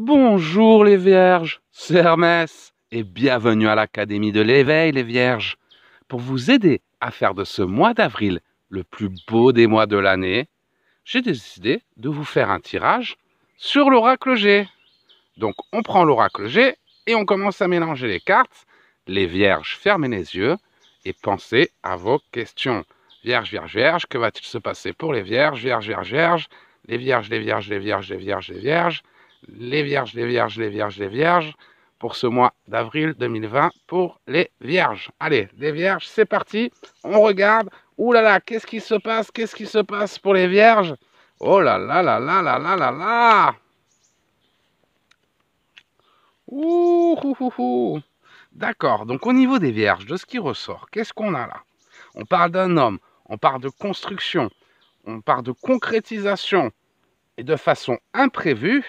Bonjour les vierges, c'est Hermès et bienvenue à l'Académie de l'éveil les vierges. Pour vous aider à faire de ce mois d'avril le plus beau des mois de l'année, j'ai décidé de vous faire un tirage sur l'oracle G. Donc on prend l'oracle G et on commence à mélanger les cartes. Les vierges, fermez les yeux et pensez à vos questions. Vierge, vierge, vierge, que va-t-il se passer pour les vierges? Vierge, vierge, vierge, les vierges, les vierges, les vierges, les vierges, les vierges. Les vierges, les vierges, les vierges, les vierges, pour ce mois d'avril 2020 pour les vierges. Allez, les vierges, c'est parti, on regarde. Ouh là là, qu'est-ce qui se passe? Qu'est-ce qui se passe pour les vierges? Oh là là là là là là là là. Ouh, ouh, ouh, ouh. D'accord, donc au niveau des vierges, de ce qui ressort, qu'est-ce qu'on a là? On parle d'un homme, on parle de construction, on parle de concrétisation et de façon imprévue.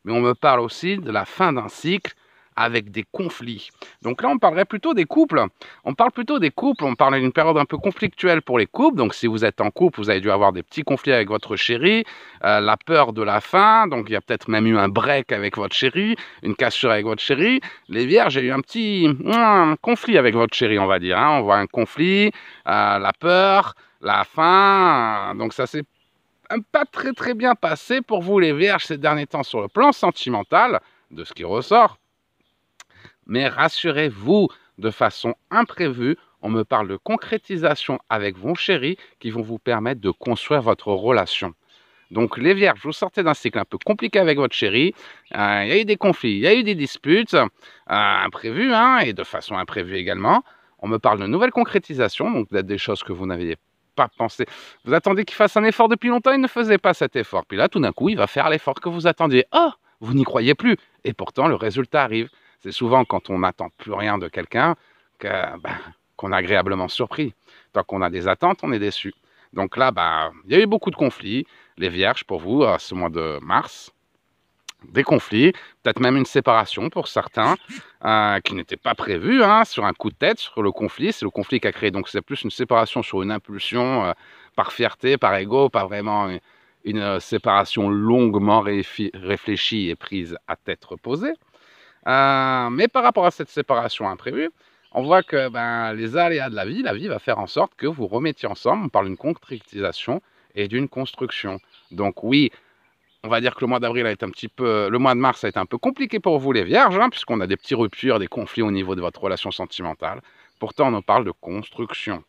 Mais on me parle aussi de la fin d'un cycle avec des conflits. Donc là, on parlerait plutôt des couples. On parle plutôt des couples, on parle d'une période un peu conflictuelle pour les couples. Donc si vous êtes en couple, vous avez dû avoir des petits conflits avec votre chéri, la peur de la fin, donc il y a peut-être même eu un break avec votre chéri, une cassure avec votre chéri. Les vierges, j'ai eu un petit conflit avec votre chéri, on va dire. On voit un conflit, la peur, la faim, donc ça c'est pas très bien passé pour vous les vierges ces derniers temps sur le plan sentimental, de ce qui ressort. Mais rassurez-vous, de façon imprévue, on me parle de concrétisation avec vos chéris qui vont vous permettre de construire votre relation. Donc les vierges, vous sortez d'un cycle un peu compliqué avec votre chéri, il y a eu des conflits, il y a eu des disputes imprévues, et de façon imprévue également. On me parle de nouvelles concrétisations, donc peut-être des choses que vous n'aviez pas pensé. Vous attendiez qu'il fasse un effort depuis longtemps, il ne faisait pas cet effort. Puis là, tout d'un coup, il va faire l'effort que vous attendiez. Oh, vous n'y croyez plus. Et pourtant, le résultat arrive. C'est souvent quand on n'attend plus rien de quelqu'un qu'on est agréablement surpris. Tant qu'on a des attentes, on est déçu. Donc là, il y a eu beaucoup de conflits. Les vierges, pour vous, ce mois de mars, des conflits, peut-être même une séparation pour certains, qui n'était pas prévue, sur un coup de tête, sur le conflit. C'est le conflit qui a créé, donc c'est plus une séparation sur une impulsion, par fierté, par ego, pas vraiment une séparation longuement réfléchie et prise à tête reposée. Mais par rapport à cette séparation imprévue, on voit que les aléas de la vie va faire en sorte que vous remettiez ensemble. On parle d'une concrétisation et d'une construction. Donc oui, on va dire que le mois d'avril a été un petit peu, le mois de mars a été un peu compliqué pour vous les vierges, puisqu'on a des petites ruptures, des conflits au niveau de votre relation sentimentale. Pourtant, on nous parle de construction.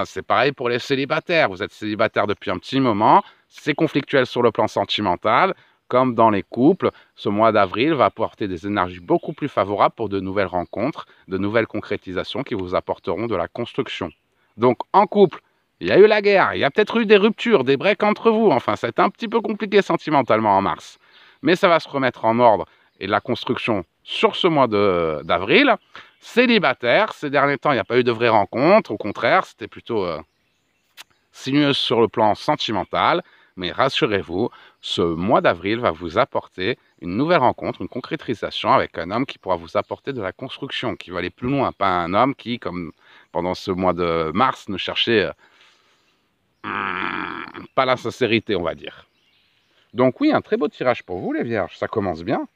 C'est pareil pour les célibataires. Vous êtes célibataire depuis un petit moment, c'est conflictuel sur le plan sentimental. Comme dans les couples, ce mois d'avril va apporter des énergies beaucoup plus favorables pour de nouvelles rencontres, de nouvelles concrétisations qui vous apporteront de la construction. Donc en couple, il y a eu la guerre, il y a peut-être eu des ruptures, des breaks entre vous. Enfin, c'est un petit peu compliqué sentimentalement en mars. Mais ça va se remettre en ordre et de la construction sur ce mois d'avril. Célibataire, ces derniers temps, il n'y a pas eu de vraies rencontres. Au contraire, c'était plutôt sinueuse sur le plan sentimental. Mais rassurez-vous, ce mois d'avril va vous apporter une nouvelle rencontre, une concrétisation avec un homme qui pourra vous apporter de la construction, qui va aller plus loin. Pas un homme qui, comme pendant ce mois de mars, ne cherchait pas la sincérité, on va dire. Donc oui, un très beau tirage pour vous, les vierges. Ça commence bien.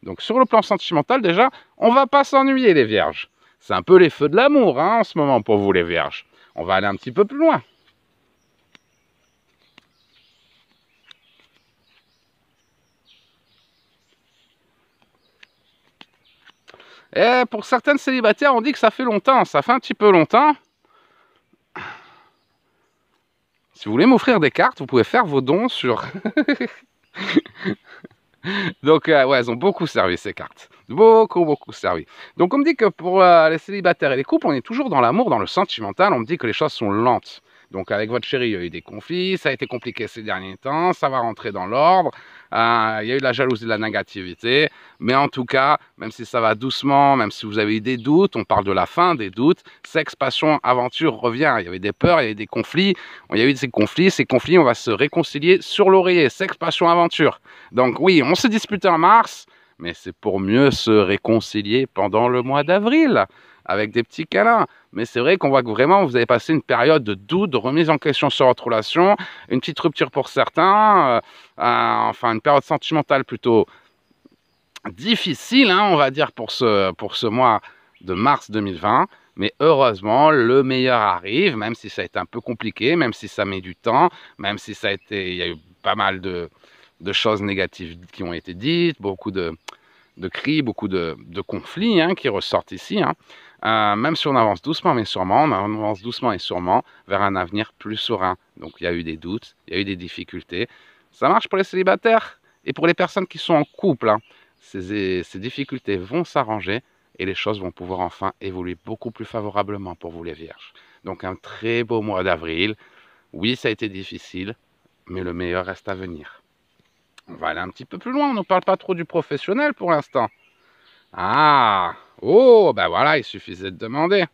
Donc sur le plan sentimental, déjà, on va pas s'ennuyer, les vierges. C'est un peu les feux de l'amour en ce moment pour vous, les vierges. On va aller un petit peu plus loin. Et pour certaines célibataires, on dit que ça fait longtemps. Ça fait un petit peu longtemps. Si vous voulez m'offrir des cartes, vous pouvez faire vos dons sur... Donc, ouais, elles ont beaucoup servi, ces cartes. Beaucoup servi. Donc, on me dit que pour les célibataires et les couples, on est toujours dans l'amour, dans le sentimental. On me dit que les choses sont lentes. Donc, avec votre chéri, il y a eu des conflits. Ça a été compliqué ces derniers temps. Ça va rentrer dans l'ordre. Il y a eu de la jalousie, de la négativité. Mais en tout cas, même si ça va doucement, même si vous avez eu des doutes, on parle de la fin des doutes. Sexe, passion, aventure revient. Il y avait des peurs, il y avait des conflits. Il y a eu ces conflits, on va se réconcilier sur l'oreiller. Sexe, passion, aventure. Donc oui, on se disputait en mars, mais c'est pour mieux se réconcilier pendant le mois d'avril, avec des petits câlins. Mais c'est vrai qu'on voit que vraiment, vous avez passé une période de doute, de remise en question sur votre relation, une petite rupture pour certains, enfin une période sentimentale plutôt difficile, hein, on va dire, pour ce mois de mars 2020. Mais heureusement, le meilleur arrive, même si ça a été un peu compliqué, même si ça met du temps, même si il y a eu pas mal de choses négatives qui ont été dites, beaucoup de cris, beaucoup de conflits hein, qui ressortent ici. Hein. Même si on avance doucement mais sûrement, on avance doucement et sûrement vers un avenir plus serein. Donc il y a eu des doutes, il y a eu des difficultés. Ça marche pour les célibataires et pour les personnes qui sont en couple. Hein. Ces difficultés vont s'arranger et les choses vont pouvoir enfin évoluer beaucoup plus favorablement pour vous les vierges. Donc un très beau mois d'avril. Oui, ça a été difficile, mais le meilleur reste à venir. On va aller un petit peu plus loin, on ne parle pas trop du professionnel pour l'instant. Ah, oh, ben voilà, il suffisait de demander.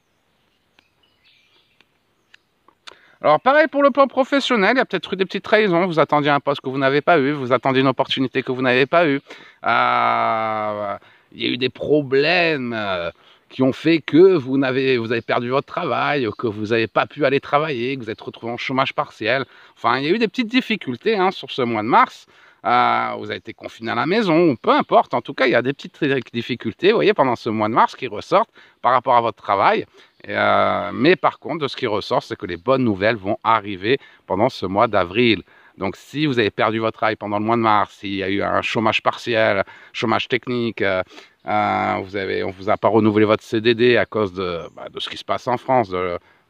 Alors pareil pour le plan professionnel, il y a peut-être eu des petites trahisons, vous attendiez un poste que vous n'avez pas eu, vous attendiez une opportunité que vous n'avez pas eu. Il y a eu des problèmes qui ont fait que vous avez perdu votre travail, que vous n'avez pas pu aller travailler, que vous êtes retrouvé en chômage partiel. Enfin, il y a eu des petites difficultés hein, sur ce mois de mars. Vous avez été confiné à la maison, ou peu importe. En tout cas, il y a des petites difficultés, vous voyez, pendant ce mois de mars qui ressortent par rapport à votre travail. Mais par contre, de ce qui ressort, c'est que les bonnes nouvelles vont arriver pendant ce mois d'avril. Donc, si vous avez perdu votre travail pendant le mois de mars, s'il y a eu un chômage partiel, chômage technique, on ne vous a pas renouvelé votre CDD à cause de ce qui se passe en France,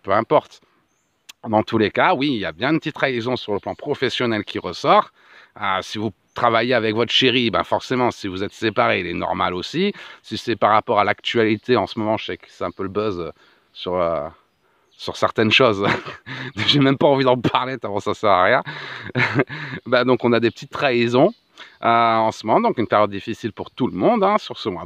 peu importe. Dans tous les cas, oui, il y a bien une petite trahison sur le plan professionnel qui ressort. Si vous travaillez avec votre chéri, ben forcément, si vous êtes séparés, il est normal aussi. Si c'est par rapport à l'actualité, en ce moment, je sais que c'est un peu le buzz sur certaines choses. J'ai même pas envie d'en parler, tellement ça sert à rien. Donc, on a des petites trahisons en ce moment. Donc, une période difficile pour tout le monde hein, sur ce mois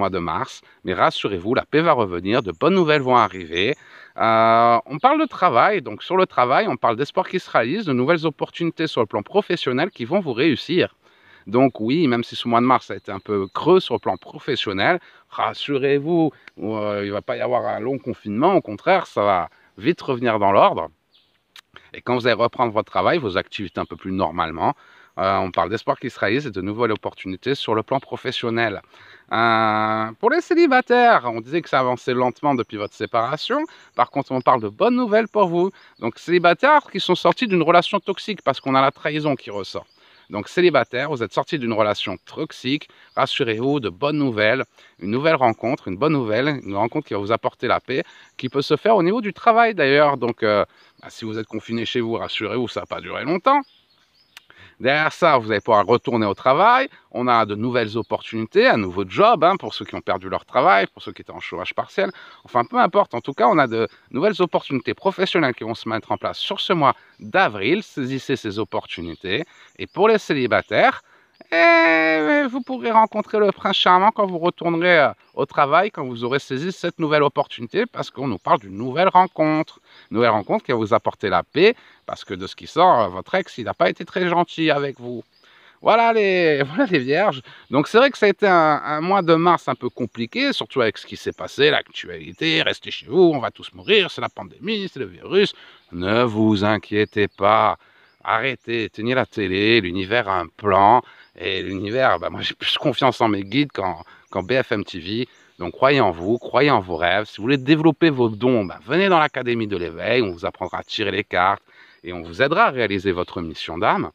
de mars. Mais rassurez-vous, la paix va revenir, de bonnes nouvelles vont arriver. On parle de travail, donc sur le travail, on parle d'espoir qui se réalise, de nouvelles opportunités sur le plan professionnel qui vont vous réussir. Donc oui, même si ce mois de mars a été un peu creux sur le plan professionnel, rassurez-vous, il ne va pas y avoir un long confinement, au contraire, ça va vite revenir dans l'ordre. Et quand vous allez reprendre votre travail, vos activités un peu plus normalement, on parle d'espoir qui se réalise et de nouvelles opportunités sur le plan professionnel. Pour les célibataires, on disait que ça avançait lentement depuis votre séparation. Par contre, on parle de bonnes nouvelles pour vous. Donc, célibataires qui sont sortis d'une relation toxique parce qu'on a la trahison qui ressort. Donc, célibataire, vous êtes sorti d'une relation toxique. Rassurez-vous, de bonnes nouvelles, une nouvelle rencontre, une bonne nouvelle, une rencontre qui va vous apporter la paix, qui peut se faire au niveau du travail d'ailleurs. Donc, si vous êtes confiné chez vous, rassurez-vous, ça ne va pas durer longtemps. Derrière ça, vous allez pouvoir retourner au travail. On a de nouvelles opportunités, un nouveau job hein, pour ceux qui ont perdu leur travail, pour ceux qui étaient en chômage partiel. Enfin, peu importe. En tout cas, on a de nouvelles opportunités professionnelles qui vont se mettre en place sur ce mois d'avril. Saisissez ces opportunités. Et pour les célibataires, vous pourrez rencontrer le prince charmant quand vous retournerez au travail, quand vous aurez saisi cette nouvelle opportunité, parce qu'on nous parle d'une nouvelle rencontre. Une nouvelle rencontre qui va vous apporter la paix, parce que de ce qui sort, votre ex, il n'a pas été très gentil avec vous. Voilà les vierges. Donc c'est vrai que ça a été un mois de mars un peu compliqué, surtout avec ce qui s'est passé, l'actualité, restez chez vous, on va tous mourir, c'est la pandémie, c'est le virus. Ne vous inquiétez pas. Arrêtez, éteignez la télé, l'univers a un plan. Et l'univers, moi j'ai plus confiance en mes guides qu'en BFM TV. Donc croyez en vous, croyez en vos rêves. Si vous voulez développer vos dons, venez dans l'Académie de l'éveil. On vous apprendra à tirer les cartes et on vous aidera à réaliser votre mission d'âme.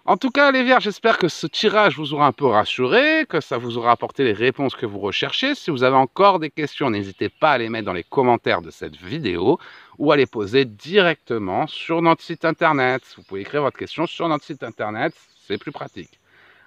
En tout cas, les Vierges, j'espère que ce tirage vous aura un peu rassuré, que ça vous aura apporté les réponses que vous recherchez. Si vous avez encore des questions, n'hésitez pas à les mettre dans les commentaires de cette vidéo ou à les poser directement sur notre site internet. Vous pouvez écrire votre question sur notre site internet, c'est plus pratique.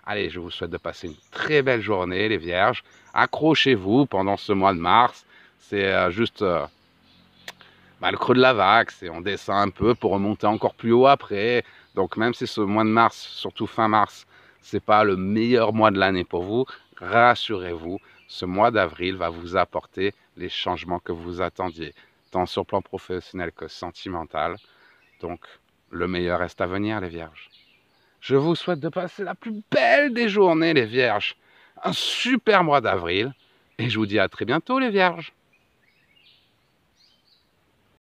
Allez, je vous souhaite de passer une très belle journée, les Vierges. Accrochez-vous pendant ce mois de mars. C'est juste le creux de la vague, on descend un peu pour remonter encore plus haut après. Donc même si ce mois de mars, surtout fin mars, c'est pas le meilleur mois de l'année pour vous, rassurez-vous, ce mois d'avril va vous apporter les changements que vous attendiez, tant sur le plan professionnel que sentimental. Donc le meilleur reste à venir, les Vierges. Je vous souhaite de passer la plus belle des journées, les Vierges. Un super mois d'avril. Et je vous dis à très bientôt, les Vierges.